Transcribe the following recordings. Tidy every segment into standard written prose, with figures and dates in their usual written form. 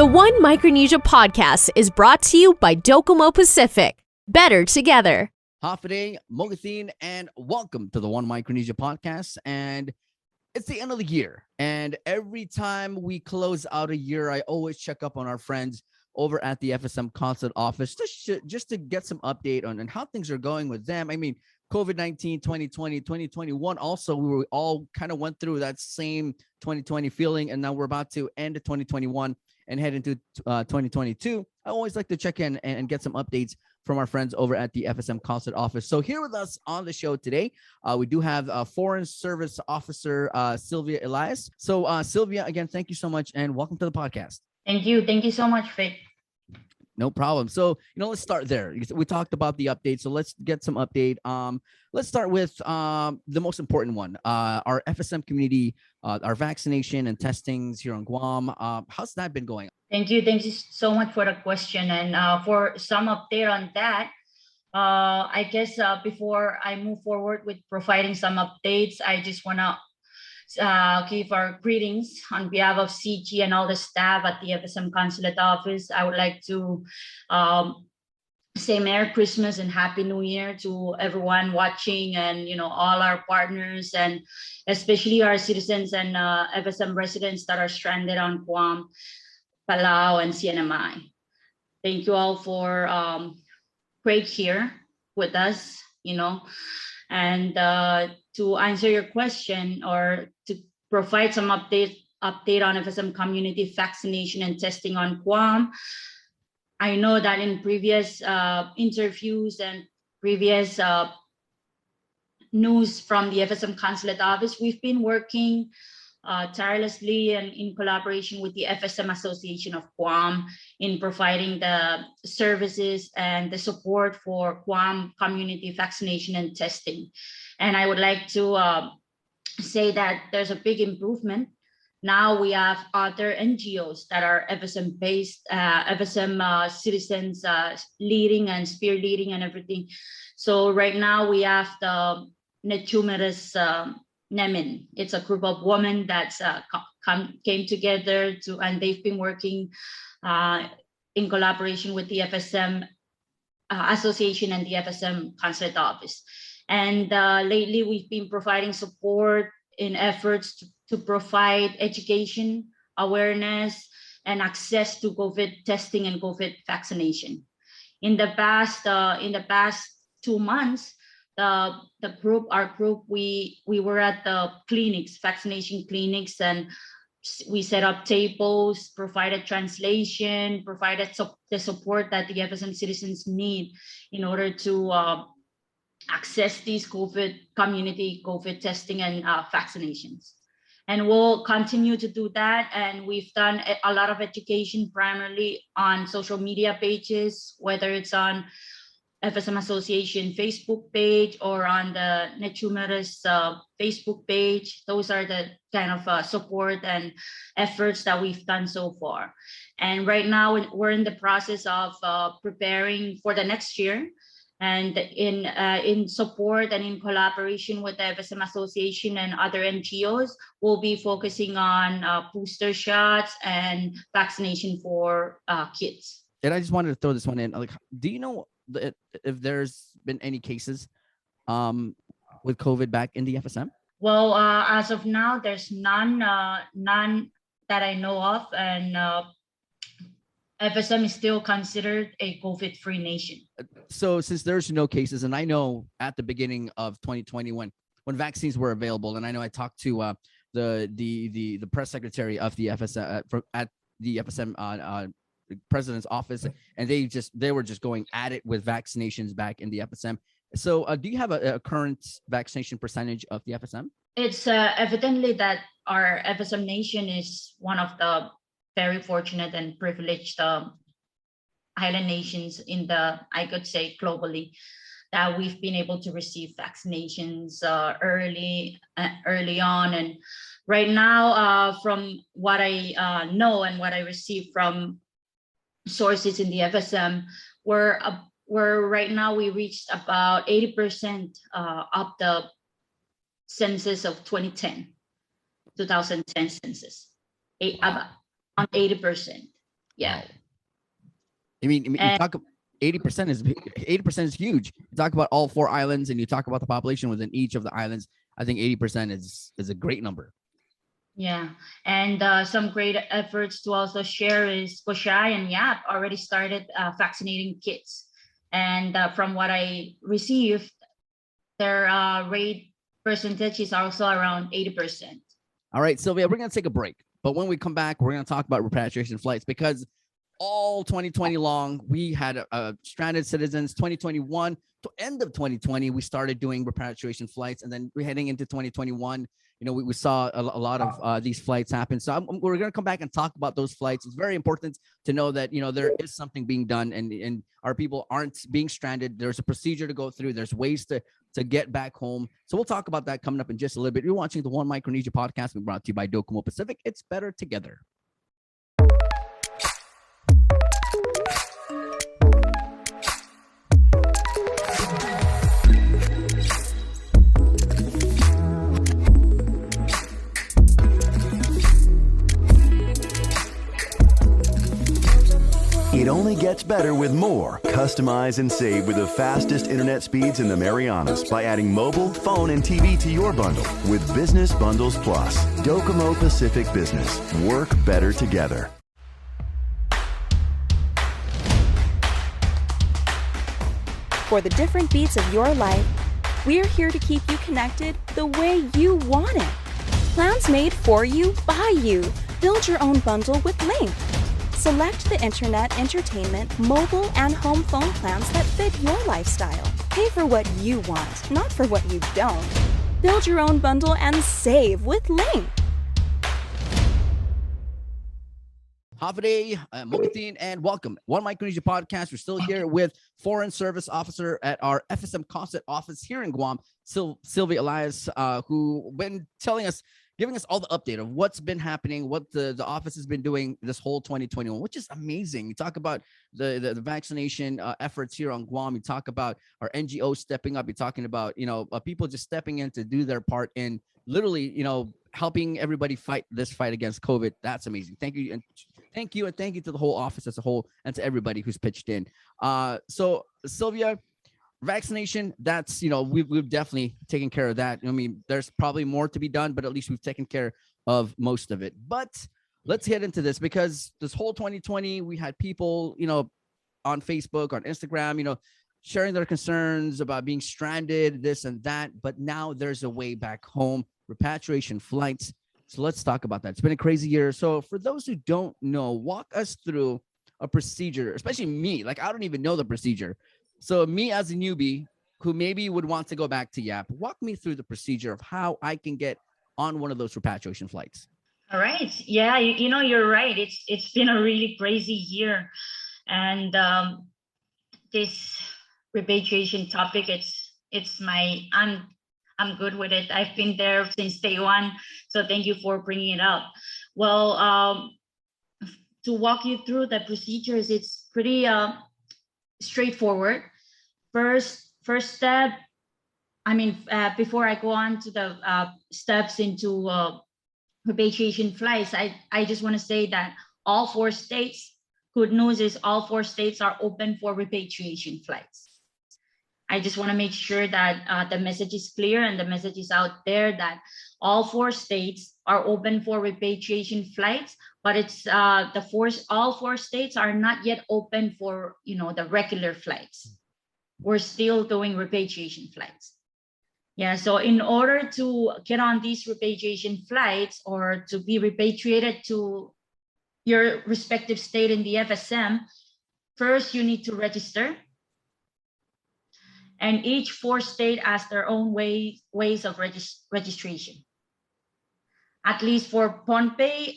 One Micronesia Podcast is brought to you by Docomo Pacific. Better together. Hafideng, Mogathin, and welcome to the One Micronesia Podcast. And it's the end of the year. And every time we close out a year, I always check up on our friends over at the FSM Consulate Office just to get some update on how things are going with them. I mean, COVID-19, 2020, 2021, also, we all kind of went through that same 2020 feeling. And now we're about to end 2021 and head into 2022. I always like to check in and get some updates from our friends over at the FSM Consulate Office. So here with us on the show today, we do have Foreign Service Officer Sylvia Elias. So Sylvia, again, thank you so much and welcome to the podcast. Thank you. Thank you so much, Vic. No problem. So, let's start there. We talked about the update. So let's get some update. Let's start with the most important one, our FSM community, our vaccination and testings here on Guam. How's that been going? Thank you. Thank you so much for the question. And for some update on that, I guess before I move forward with providing some updates, I just want to give our greetings on behalf of CG and all the staff at the FSM Consulate Office. I would like to say Merry Christmas and Happy New Year to everyone watching and, all our partners and especially our citizens and FSM residents that are stranded on Guam, Palau, and CNMI. Thank you all for great here with us, and to answer your question or to provide some update on FSM community vaccination and testing on Guam. I know that in previous interviews and previous news from the FSM Consulate Office, we've been working tirelessly and in collaboration with the FSM Association of Guam in providing the services and the support for Guam community vaccination and testing. And I would like to say that there's a big improvement. Now we have other NGOs that are FSM-based, FSM citizens leading and spearleading and everything. So right now we have the Nechumeres Nemin. It's a group of women that came together and they've been working in collaboration with the FSM Association and the FSM Consulate Office. And lately, we've been providing support in efforts to provide education, awareness, and access to COVID testing and COVID vaccination. In the past 2 months, our group, we were at the clinics, vaccination clinics, and we set up tables, provided translation, provided the support that the FSM citizens need in order to access these community COVID testing and vaccinations. And we'll continue to do that. And we've done a lot of education primarily on social media pages, whether it's on FSM Association Facebook page or on the Nechumeres Facebook page. Those are the kind of support and efforts that we've done so far. And right now we're in the process of preparing for the next year. And in support and in collaboration with the FSM Association and other NGOs, we'll be focusing on booster shots and vaccination for kids. And I just wanted to throw this one in. Like, do you know if there's been any cases with COVID back in the FSM? Well, as of now, there's none that I know of, and FSM is still considered a COVID-free nation. So since there's no cases, and I know at the beginning of 2020 when vaccines were available, and I know I talked to the press secretary of the FSM at the FSM president's office, and they were just going at it with vaccinations back in the FSM. So do you have a current vaccination percentage of the FSM? It's evidently that our FSM nation is one of the very fortunate and privileged island nations I could say globally, that we've been able to receive vaccinations early on. And right now, from what I know and what I received from sources in the FSM, we're right now we reached about 80% of the census of 2010 census, about 80%. Yeah. Wow. You And talk 80% is huge. You talk about all 4 islands, and you talk about the population within each of the islands. I think 80% is a great number. yeah, and some great efforts to also share is Koshai and Yap already started vaccinating kids. And from what I received, their rate percentage is also around 80%. All right, Sylvia, we're going to take a break. But when we come back, we're going to talk about repatriation flights, because all 2020 long, we had stranded citizens. 2021 to end of 2020, we started doing repatriation flights. And then we're heading into 2021. We saw a lot of these flights happen. So we're going to come back and talk about those flights. It's very important to know that, there is something being done, and our people aren't being stranded. There's a procedure to go through. There's ways to get back home. So we'll talk about that coming up in just a little bit. You're watching the One Micronesia Podcast, being brought to you by Docomo Pacific. It's better together. It only gets better with more. Customize and save with the fastest internet speeds in the Marianas by adding mobile, phone, and TV to your bundle with Business Bundles Plus. Docomo Pacific Business. Work better together. For the different beats of your life, we're here to keep you connected the way you want it. Plans made for you, by you. Build your own bundle with Link. Select the internet, entertainment, mobile, and home phone plans that fit your lifestyle. Pay for what you want, not for what you don't. Build your own bundle and save with Link. Hafide, Mokatin, and welcome. One Micronesia Podcast. We're still here with Foreign Service Officer at our FSM Consulate Office here in Guam, Sylvia Elias, who been giving us all the update of what's been happening, what the office has been doing this whole 2021, which is amazing. You talk about the vaccination efforts here on Guam. You talk about our NGOs stepping up. You're talking about, people just stepping in to do their part in literally, helping everybody fight this fight against COVID. That's amazing. Thank you. And thank you to the whole office as a whole and to everybody who's pitched in. So Sylvia, vaccination, that's, we've definitely taken care of that. I mean, there's probably more to be done, but at least we've taken care of most of it. But let's get into this, because this whole 2020, we had people, on Facebook, on Instagram, sharing their concerns about being stranded, this and that. But now there's a way back home, repatriation flights. So let's talk about that. It's been a crazy year. So for those who don't know, walk us through a procedure, especially me. Like, I don't even know the procedure. So me as a newbie who maybe would want to go back to YAP, walk me through the procedure of how I can get on one of those repatriation flights. All right. Yeah, you're right. It's been a really crazy year. And this repatriation topic, I'm good with it. I've been there since day one. So thank you for bringing it up. Well, to walk you through the procedures, it's pretty straightforward. First step, before I go on to the steps into repatriation flights, I just want to say that all 4 states, good news is all 4 states are open for repatriation flights. I just want to make sure that the message is clear and the message is out there that all 4 states are open for repatriation flights, but it's all 4 states are not yet open for, the regular flights. We're still doing repatriation flights. Yeah, so in order to get on these repatriation flights or to be repatriated to your respective state in the FSM, first you need to register. And each 4 state has their own ways of registration. At least for Pohnpei,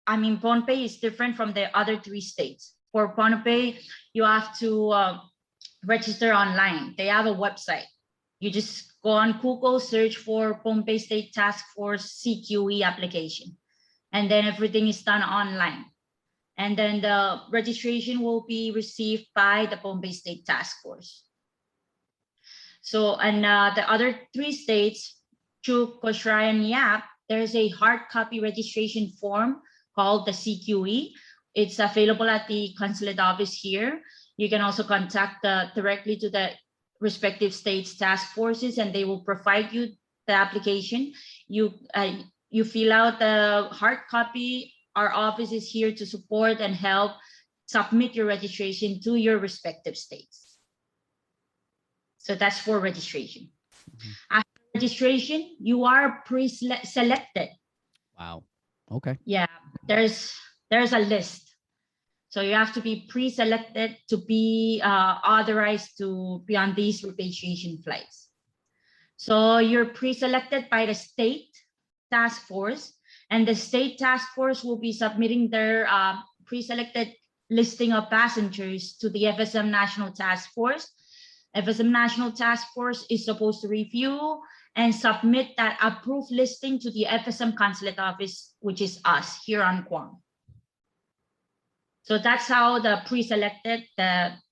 Pohnpei is different from the other 3 states. For Pohnpei, you have to register online. They have a website. You just go on Google, search for Pohnpei State Task Force CQE application. And then everything is done online. And then the registration will be received by the Pohnpei State Task Force. So, and the other 3 states, Chuk, Koshrai, and Yap, there's a hard copy registration form called the CQE. It's available at the consulate office here. You can also contact directly to the respective states task forces, and they will provide you the application. You fill out the hard copy. Our office is here to support and help submit your registration to your respective states. So that's for registration. After registration, you are pre-selected. Wow. Okay. Yeah, there's a list. So you have to be pre-selected to be authorized to be on these repatriation flights. So you're pre-selected by the state task force, and the state task force will be submitting their pre-selected listing of passengers to the FSM National Task Force. FSM National Task Force is supposed to review and submit that approved listing to the FSM Consulate Office, which is us here on Guam. So that's how the pre-selected,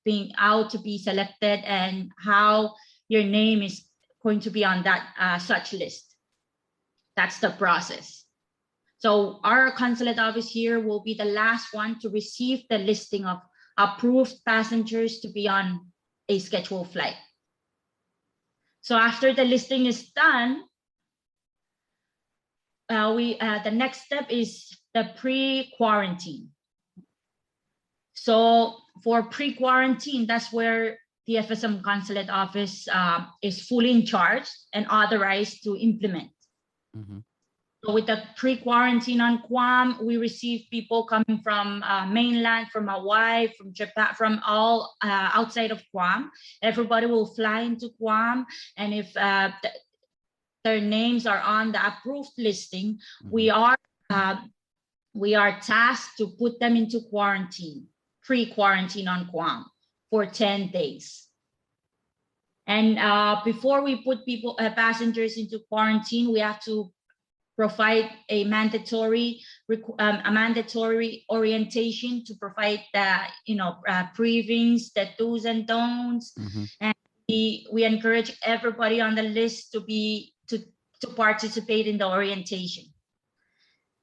being out to be selected, and how your name is going to be on that such list. That's the process. So our consulate office here will be the last one to receive the listing of approved passengers to be on a scheduled flight. So after the listing is done, the next step is the pre-quarantine. So for pre-quarantine, that's where the FSM Consulate Office is fully in charge and authorized to implement. Mm-hmm. So with the pre-quarantine on Guam, we receive people coming from mainland, from Hawaii, from Japan, from all outside of Guam. Everybody will fly into Guam, and if their names are on the approved listing, mm-hmm. we are tasked to put them into quarantine, pre-quarantine on Guam for 10 days. And before we put passengers into quarantine, we have to provide a mandatory orientation to provide the briefings, the do's and don'ts, mm-hmm. and we encourage everybody on the list to participate in the orientation.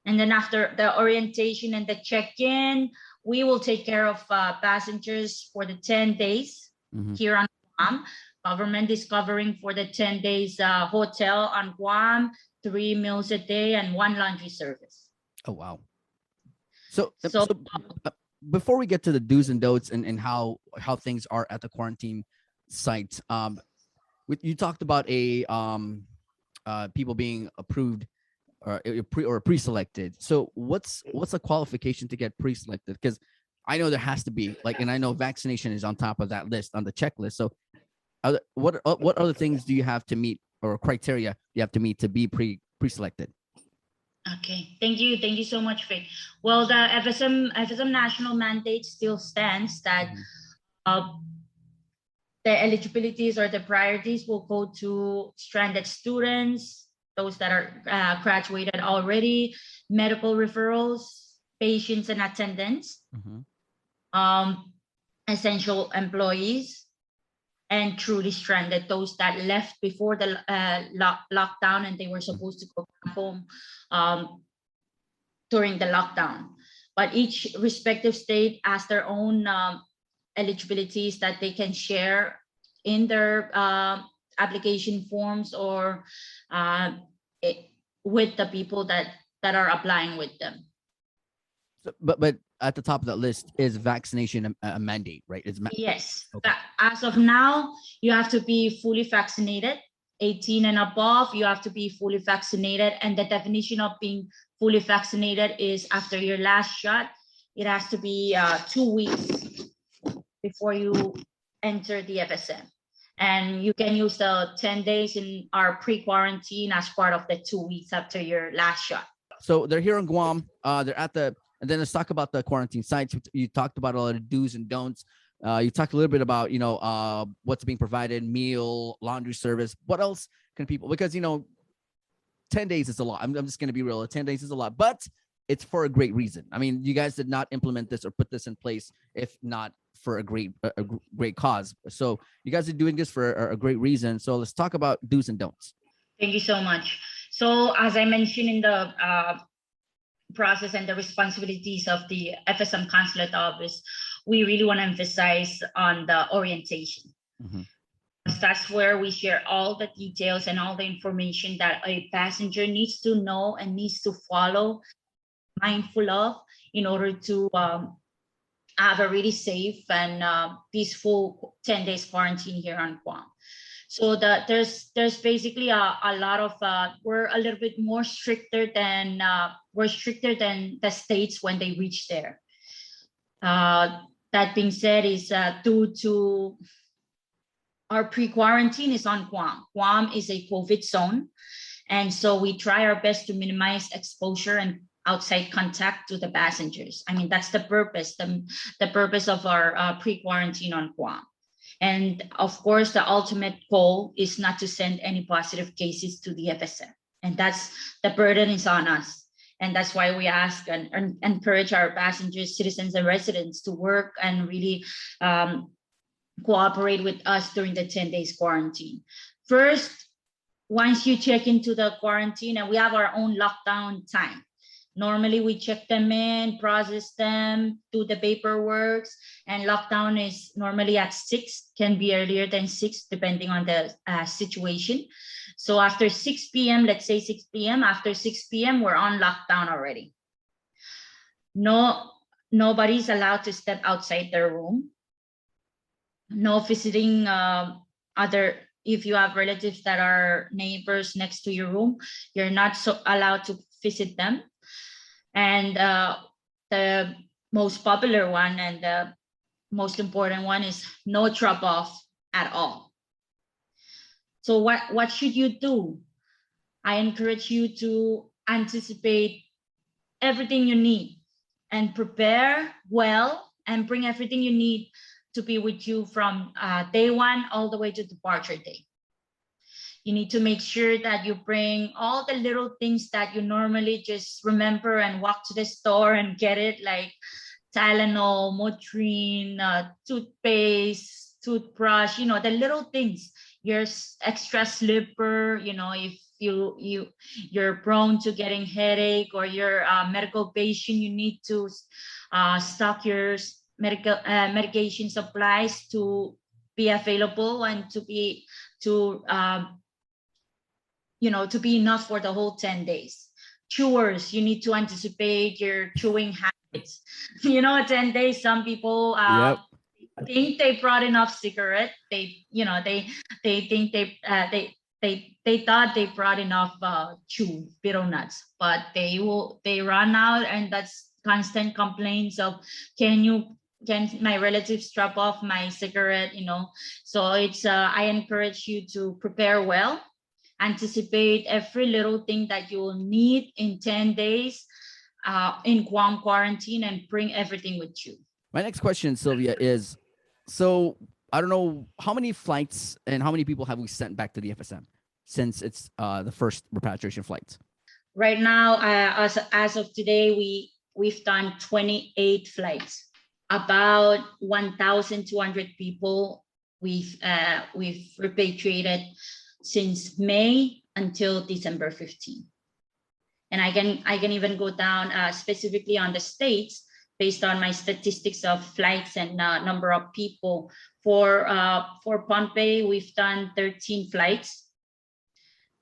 And then after the orientation and the check-in, we will take care of passengers for the 10 days mm-hmm. here on Guam. Government is covering for the 10 days hotel on Guam, 3 meals a day, and 1 laundry service. Oh, wow. So before we get to the do's and don'ts and how things are at the quarantine site, you talked about people being approved or pre-selected. So what's a qualification to get pre-selected? Because I know there has to be, and I know vaccination is on top of that list, on the checklist. So what other things do you have to meet, or criteria you have to meet to be pre-selected? Okay, thank you so much, Vic. Well, the FSM national mandate still stands that the eligibilities or the priorities will go to stranded students, those that are graduated already, medical referrals, patients and attendants, mm-hmm. Essential employees, and truly stranded, those that left before the lockdown and they were supposed to go back home during the lockdown. But each respective state has their own eligibilities that they can share in their application forms or with the people that are applying with them. So, but at the top of that list is vaccination a mandate, right? Yes. Okay. As of now, you have to be fully vaccinated, 18 and above. You have to be fully vaccinated, and the definition of being fully vaccinated is after your last shot. It has to be 2 weeks before you enter the FSM. And you can use the 10 days in our pre-quarantine as part of the 2 weeks after your last shot. So they're here in Guam. They're at and then let's talk about the quarantine sites. You talked about a lot of do's and don'ts. You talked a little bit about, what's being provided, meal, laundry service. What else can people, because, 10 days is a lot. I'm just going to be real. 10 days is a lot, but it's for a great reason. I mean, you guys did not implement this or put this in place if not for a great cause. So you guys are doing this for a great reason. So let's talk about do's and don'ts. Thank you so much. So as I mentioned in the process and the responsibilities of the FSM Consulate Office, we really want to emphasize on the orientation. Mhm. That's where we share all the details and all the information that a passenger needs to know and needs to follow, mindful of, in order to have a really safe and peaceful 10 days quarantine here on Guam. So there's basically a lot of we're a little bit more stricter than the states when they reach there. That being said, is due to our pre-quarantine is on Guam. Guam is a COVID zone, and so we try our best to minimize exposure and outside contact to the passengers. I mean, that's the purpose, the purpose of our pre-quarantine on Guam. And of course, the ultimate goal is not to send any positive cases to the FSM. And that's the burden is on us. And that's why we ask and encourage our passengers, citizens, and residents to work and really cooperate with us during the 10 days quarantine. First, once you check into the quarantine, and we have our own lockdown time. Normally, we check them in, process them, do the paperwork, and lockdown is normally at 6, can be earlier than 6, depending on the situation. So after 6 p.m., let's say 6 p.m., after 6 p.m., we're on lockdown already. Nobody's allowed to step outside their room. No visiting if you have relatives that are neighbors next to your room, you're not allowed to visit them. And the most popular one and the most important one is no drop-off at all. So what should you do? I encourage you to anticipate everything you need and prepare well and bring everything you need to be with you from day one all the way to departure day. You need to make sure that you bring all the little things that you normally just remember and walk to the store and get it, like Tylenol, Motrin, toothpaste, toothbrush, the little things. Your extra slipper, if you're prone to getting headache or your medical patient, you need to stock your medication supplies to be available and to be enough for the whole 10 days. Chewers, you need to anticipate your chewing habits. 10 days, some people think they brought enough cigarette. They think they thought they brought enough chew betel nuts, but they run out, and that's constant complaints of can my relatives drop off my cigarette, So it's I encourage you to prepare well, anticipate every little thing that you will need in 10 days in Guam quarantine, and bring everything with you. My next question, Sylvia, is, so I don't know how many flights and how many people have we sent back to the FSM since it's the first repatriation flight? Right now, as of today, we've done 28 flights. About 1,200 people we've repatriated since May until December 15. And I can even go down specifically on the states based on my statistics of flights and number of people. For Pohnpei, we've done 13 flights.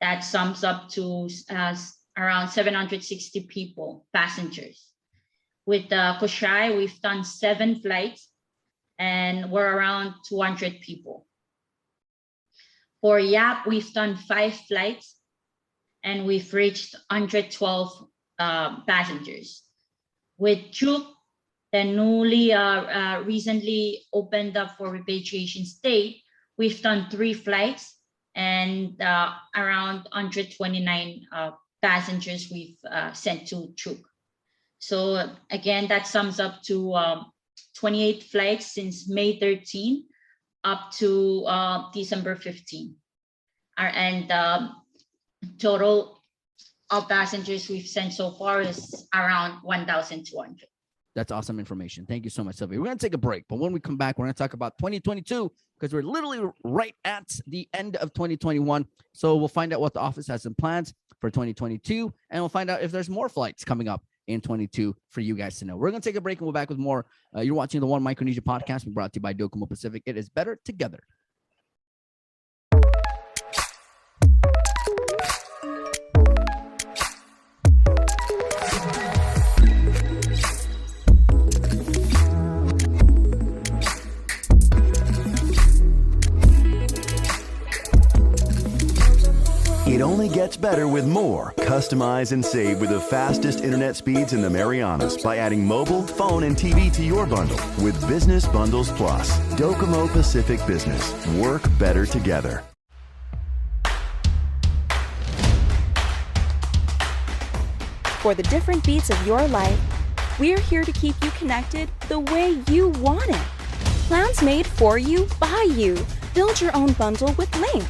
That sums up to around 760 people, passengers. With Koshai, we've done 7 flights, and we're around 200 people. For Yap, we've done 5 flights, and we've reached 112 passengers. With Chuk, the newly recently opened up for repatriation state, we've done 3 flights and around 129 passengers we've sent to Chuk. So again, that sums up to 28 flights since May 13 up to December 15. And total of passengers we've sent so far is around 1,200. That's awesome information. Thank you so much, Sylvia. We're going to take a break, but when we come back, we're going to talk about 2022 because we're literally right at the end of 2021. So we'll find out what the office has in plans for 2022, and we'll find out if there's more flights coming up in 22 for you guys to know. We're going to take a break and we're back with more. You're watching the One Micronesia Podcast, brought to you by Docomo Pacific. It is better together. It only gets better with more. Customize and save with the fastest internet speeds in the Marianas by adding mobile, phone, and TV to your bundle with Business Bundles Plus. Docomo Pacific Business. Work better together. For the different beats of your life, we're here to keep you connected the way you want it. Plans made for you, by you. Build your own bundle with Link.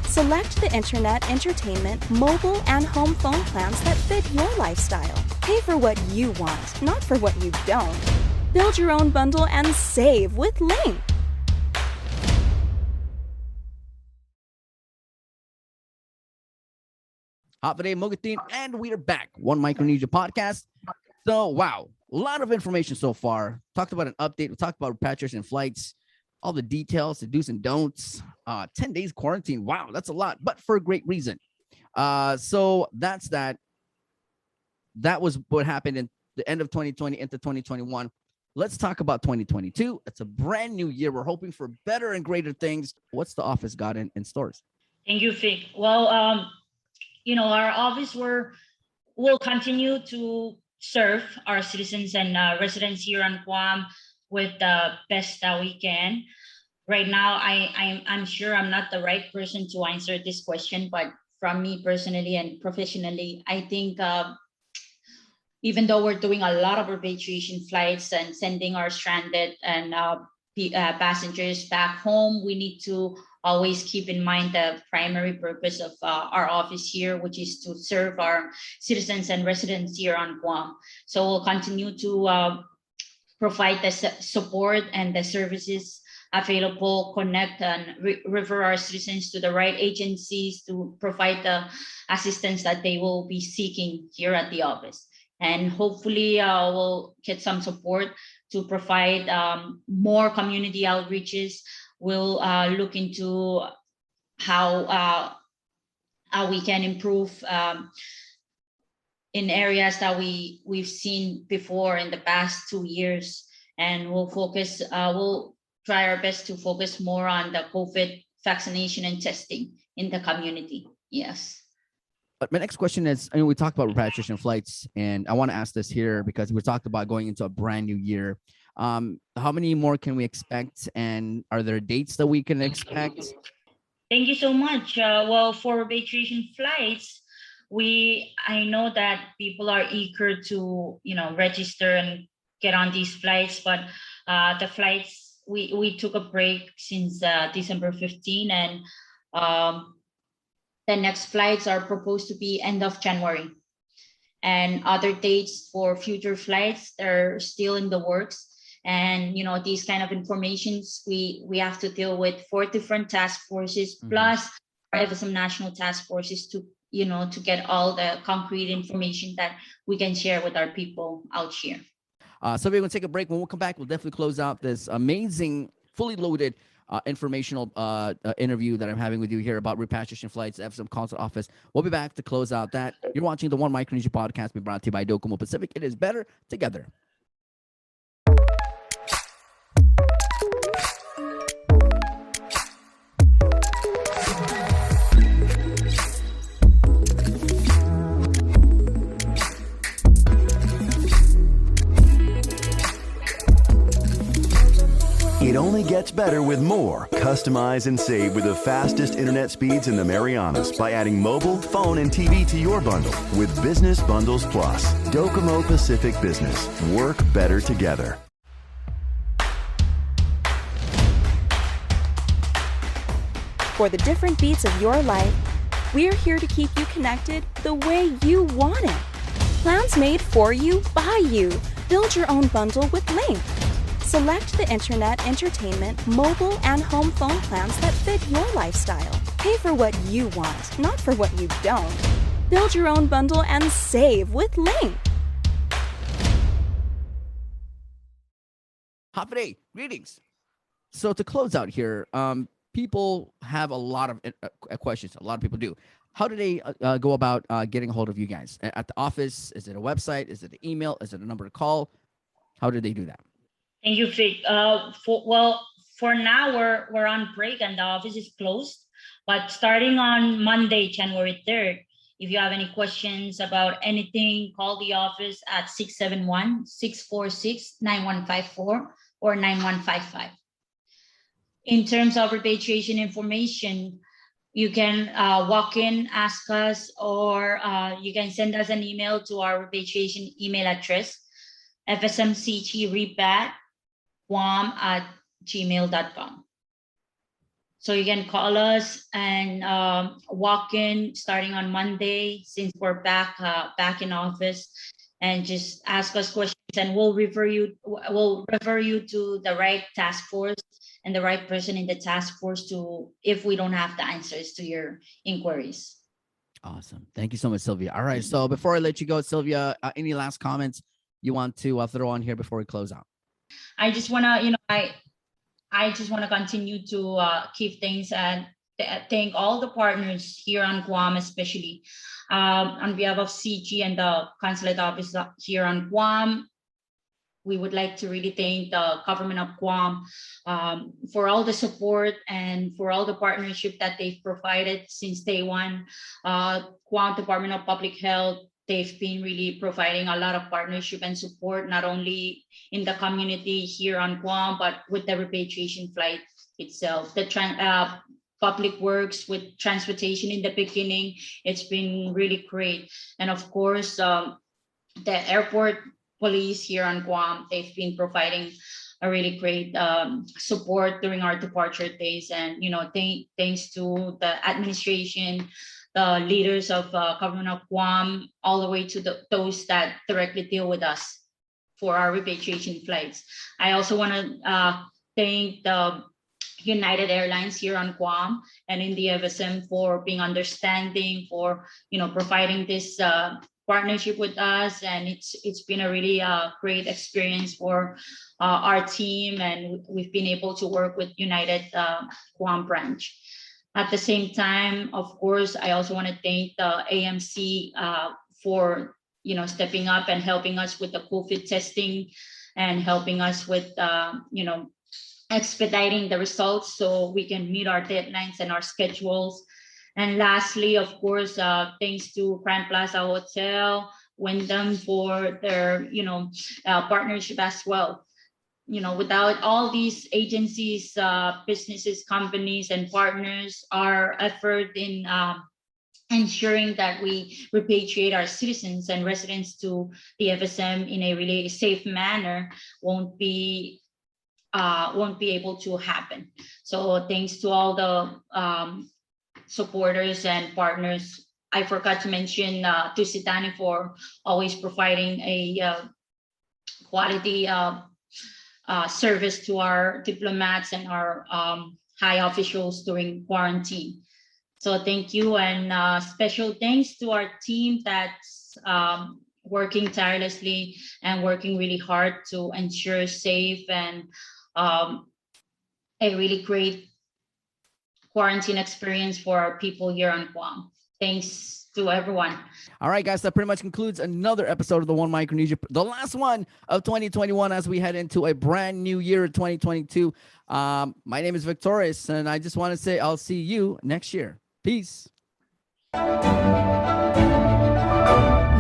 Select the internet, entertainment, mobile, and home phone plans that fit your lifestyle. Pay for what you want, not for what you don't. Build your own bundle and save with Link. Hapade Mogatin, and we are back. One Micronesia Podcast. So, wow, a lot of information so far. Talked about an update. We talked about repatriation flights, all the details, the do's and don'ts. 10 days quarantine. Wow, that's a lot, but for a great reason. So that's that. That was what happened in the end of 2020 into 2021. Let's talk about 2022. It's a brand new year. We're hoping for better and greater things. What's the office got in stores? Thank you, Vic. Well, our office will continue to serve our citizens and residents here on Guam with the best that we can. Right now, I'm sure I'm not the right person to answer this question, but from me personally and professionally, I think even though we're doing a lot of repatriation flights and sending our stranded and passengers back home, we need to always keep in mind the primary purpose of our office here, which is to serve our citizens and residents here on Guam. So we'll continue to provide the support and the services available, connect and refer our citizens to the right agencies to provide the assistance that they will be seeking here at the office. And hopefully we'll get some support to provide more community outreaches. We'll look into how we can improve in areas that we've seen before in the past 2 years, and we'll try our best to focus more on the COVID vaccination and testing in the community. Yes. But my next question is, we talked about repatriation flights, and I want to ask this here because we talked about going into a brand new year. How many more can we expect, and are there dates that we can expect? Thank you so much. Well, for repatriation flights, I know that people are eager to, register and get on these flights, but the flights, we took a break since December 15, and the next flights are proposed to be end of January. And other dates for future flights are still in the works. And, these kind of informations, we have to deal with 4 different task forces, plus our FSM national task forces to get all the concrete information that we can share with our people out here. So we're going to take a break. When we'll come back, we'll definitely close out this amazing, fully loaded informational interview that I'm having with you here about repatriation flights, FSM Consulate Office. We'll be back to close out that. You're watching the One Micronesia Podcast, brought to you by Docomo Pacific. It is better together. It only gets better with more. Customize and save with the fastest internet speeds in the Marianas by adding mobile, phone, and TV to your bundle with Business Bundles Plus. Docomo Pacific Business. Work better together. For the different beats of your life, we're here to keep you connected the way you want it. Plans made for you, by you. Build your own bundle with Link. Select the internet, entertainment, mobile, and home phone plans that fit your lifestyle. Pay for what you want, not for what you don't. Build your own bundle and save with Link. Hafe, greetings. So to close out here, people have a lot of questions. A lot of people do. How do they go about getting a hold of you guys at the office? Is it a website? Is it an email? Is it a number to call? How do they do that? Thank you, Vic. For now, we're on break and the office is closed. But starting on Monday, January 3rd, if you have any questions about anything, call the office at 671-646-9154 or 9155. In terms of repatriation information, you can walk in, ask us, or you can send us an email to our repatriation email address, fsmcgrepat@guam@gmail.com. So you can call us and walk in starting on Monday, since we're back in office, and just ask us questions, and we'll refer you to the right task force and the right person in the task force to, if we don't have the answers to your inquiries. Awesome. Thank you so much, Sylvia. All right. So before I let you go, Sylvia, any last comments you want to throw on here before we close out? I just want to, I just want to continue to keep things and thank all the partners here on Guam, especially on behalf of CG and the Consulate Office here on Guam. We would like to really thank the government of Guam for all the support and for all the partnership that they've provided since day one. Guam Department of Public Health, they've been really providing a lot of partnership and support, not only in the community here on Guam, but with the repatriation flight itself. The public works with transportation in the beginning, it's been really great. And of course, the airport police here on Guam, they've been providing a really great support during our departure days. And, thanks to the administration, the leaders of government of Guam, all the way to those that directly deal with us for our repatriation flights. I also want to thank the United Airlines here on Guam and in the FSM for being understanding, for providing this partnership with us, and it's been a really great experience for our team, and we've been able to work with United Guam branch. At the same time, of course, I also want to thank the AMC for stepping up and helping us with the COVID testing and helping us with expediting the results so we can meet our deadlines and our schedules. And lastly, of course, thanks to Grand Plaza Hotel, Wyndham for their partnership as well. Without all these agencies, businesses, companies, and partners, our effort in ensuring that we repatriate our citizens and residents to the FSM in a really safe manner won't be able to happen. So thanks to all the supporters and partners. I forgot to mention to Sitani for always providing a quality service to our diplomats and our high officials during quarantine. So thank you, and special thanks to our team that's working tirelessly and working really hard to ensure safe and a really great quarantine experience for our people here on Guam. Thanks to everyone. All right, guys, that pretty much concludes another episode of the One Micronesia, the last one of 2021 as we head into a brand new year, 2022. My name is Victorious, and I just want to say I'll see you next year. Peace.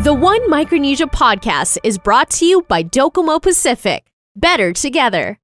The One Micronesia Podcast is brought to you by Docomo Pacific. Better together.